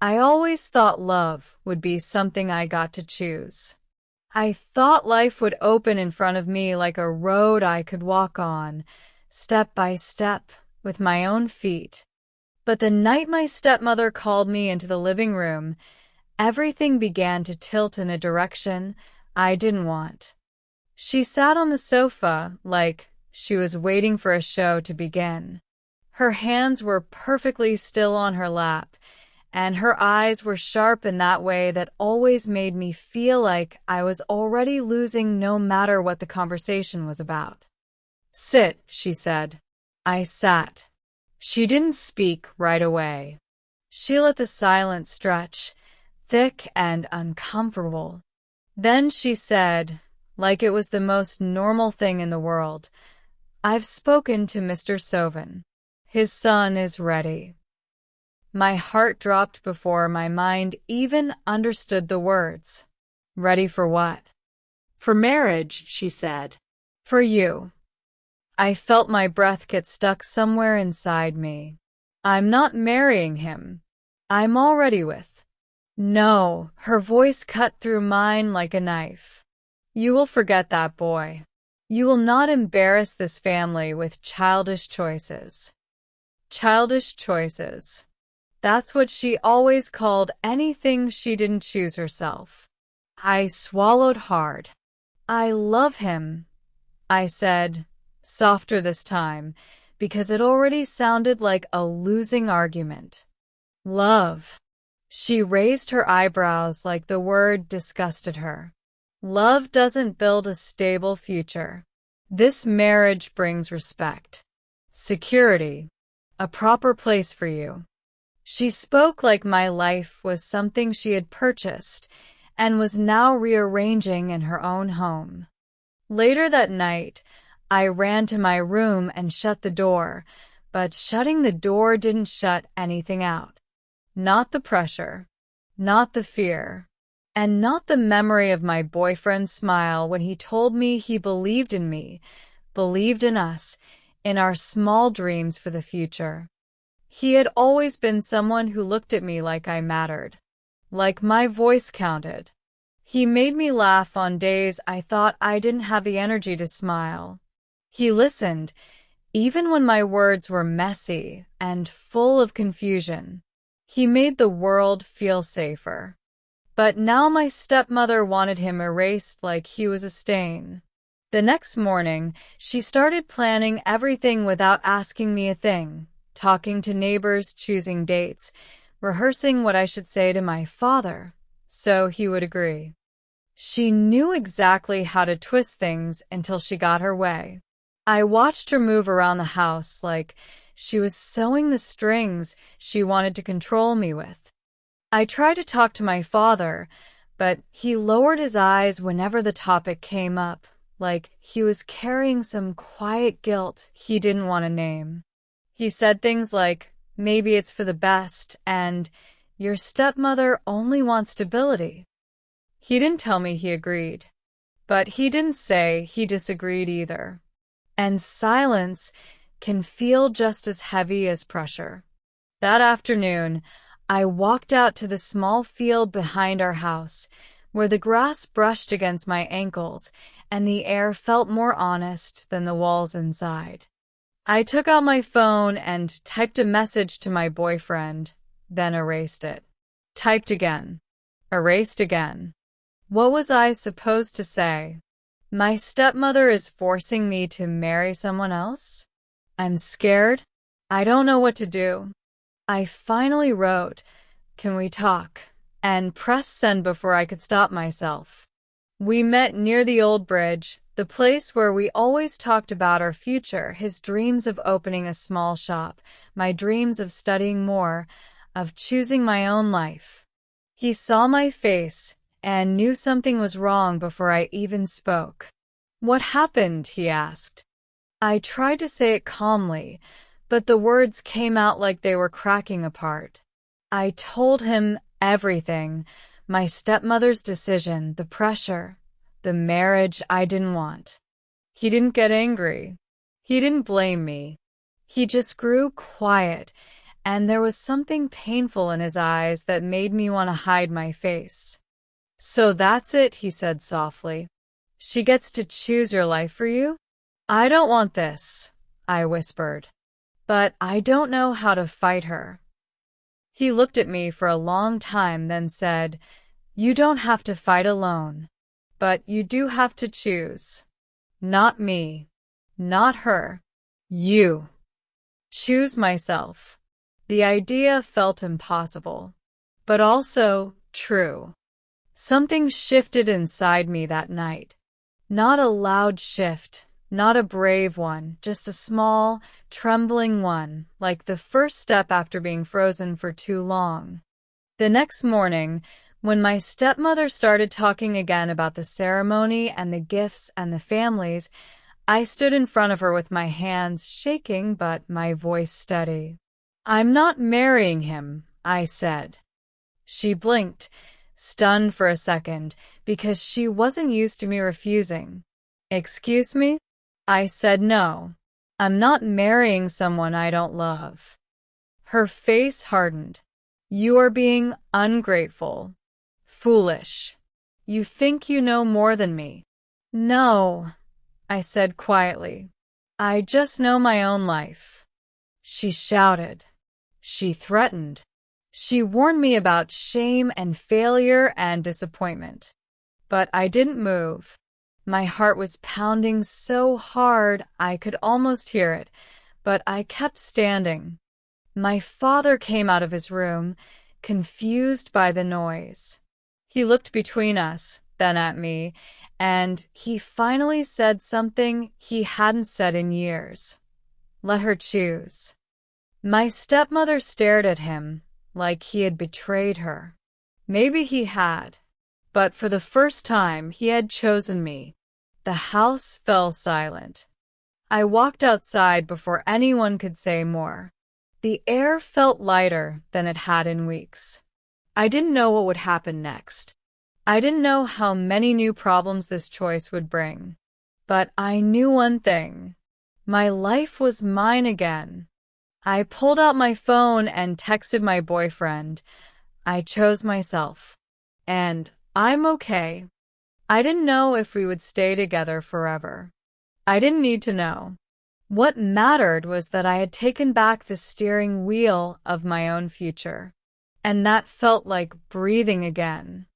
I always thought love would be something I got to choose. I thought life would open in front of me like a road I could walk on, step by step, with my own feet. But the night my stepmother called me into the living room, everything began to tilt in a direction I didn't want. She sat on the sofa like she was waiting for a show to begin. Her hands were perfectly still on her lap, and her eyes were sharp in that way that always made me feel like I was already losing no matter what the conversation was about. "Sit," she said. I sat. She didn't speak right away. She let the silence stretch, thick and uncomfortable. Then she said, like it was the most normal thing in the world, "I've spoken to Mr. Sovin. His son is ready." My heart dropped before my mind even understood the words. Ready for what? "For marriage," she said. "For you." I felt my breath get stuck somewhere inside me. "I'm not marrying him. I'm already with." "No," her voice cut through mine like a knife. "You will forget that boy. You will not embarrass this family with childish choices." Childish choices. That's what she always called anything she didn't choose herself. I swallowed hard. "I love him," I said, softer this time, because it already sounded like a losing argument. "Love." She raised her eyebrows like the word disgusted her. "Love doesn't build a stable future. This marriage brings respect, security, a proper place for you." She spoke like my life was something she had purchased and was now rearranging in her own home. Later that night, I ran to my room and shut the door, but shutting the door didn't shut anything out. Not the pressure, not the fear, and not the memory of my boyfriend's smile when he told me he believed in me, believed in us, in our small dreams for the future. He had always been someone who looked at me like I mattered, like my voice counted. He made me laugh on days I thought I didn't have the energy to smile. He listened, even when my words were messy and full of confusion. He made the world feel safer. But now my stepmother wanted him erased like he was a stain. The next morning, she started planning everything without asking me a thing. Talking to neighbors, choosing dates, rehearsing what I should say to my father, so he would agree. She knew exactly how to twist things until she got her way. I watched her move around the house like she was sewing the strings she wanted to control me with. I tried to talk to my father, but he lowered his eyes whenever the topic came up, like he was carrying some quiet guilt he didn't want to name. He said things like, "Maybe it's for the best," and "Your stepmother only wants stability." He didn't tell me he agreed, but he didn't say he disagreed either. And silence can feel just as heavy as pressure. That afternoon, I walked out to the small field behind our house, where the grass brushed against my ankles and the air felt more honest than the walls inside. I took out my phone and typed a message to my boyfriend, then erased it. Typed again. Erased again. What was I supposed to say? My stepmother is forcing me to marry someone else? I'm scared. I don't know what to do. I finally wrote, "Can we talk?" and pressed send before I could stop myself. We met near the old bridge, the place where we always talked about our future, his dreams of opening a small shop, my dreams of studying more, of choosing my own life. He saw my face and knew something was wrong before I even spoke. "What happened?" he asked. I tried to say it calmly, but the words came out like they were cracking apart. I told him everything, my stepmother's decision, the pressure, the marriage I didn't want. He didn't get angry. He didn't blame me. He just grew quiet, and there was something painful in his eyes that made me want to hide my face. "So that's it," he said softly. "She gets to choose your life for you?" "I don't want this," I whispered. "But I don't know how to fight her." He looked at me for a long time, then said, "You don't have to fight alone, but you do have to choose. Not me, not her. You." Choose myself. The idea felt impossible, but also true. Something shifted inside me that night. Not a loud shift, not a brave one, just a small, trembling one, like the first step after being frozen for too long. The next morning, when my stepmother started talking again about the ceremony and the gifts and the families, I stood in front of her with my hands shaking but my voice steady. "I'm not marrying him," I said. She blinked, stunned for a second, because she wasn't used to me refusing. "Excuse me?" I said. "No. I'm not marrying someone I don't love." Her face hardened. "You are being ungrateful. Foolish. You think you know more than me." "No," I said quietly. "I just know my own life." She shouted. She threatened. She warned me about shame and failure and disappointment. But I didn't move. My heart was pounding so hard I could almost hear it, but I kept standing. My father came out of his room, confused by the noise. He looked between us, then at me, and he finally said something he hadn't said in years. "Let her choose." My stepmother stared at him like he had betrayed her. Maybe he had, but for the first time he had chosen me. The house fell silent. I walked outside before anyone could say more. The air felt lighter than it had in weeks. I didn't know what would happen next. I didn't know how many new problems this choice would bring. But I knew one thing. My life was mine again. I pulled out my phone and texted my boyfriend. I chose myself. And I'm okay. I didn't know if we would stay together forever. I didn't need to know. What mattered was that I had taken back the steering wheel of my own future. And that felt like breathing again.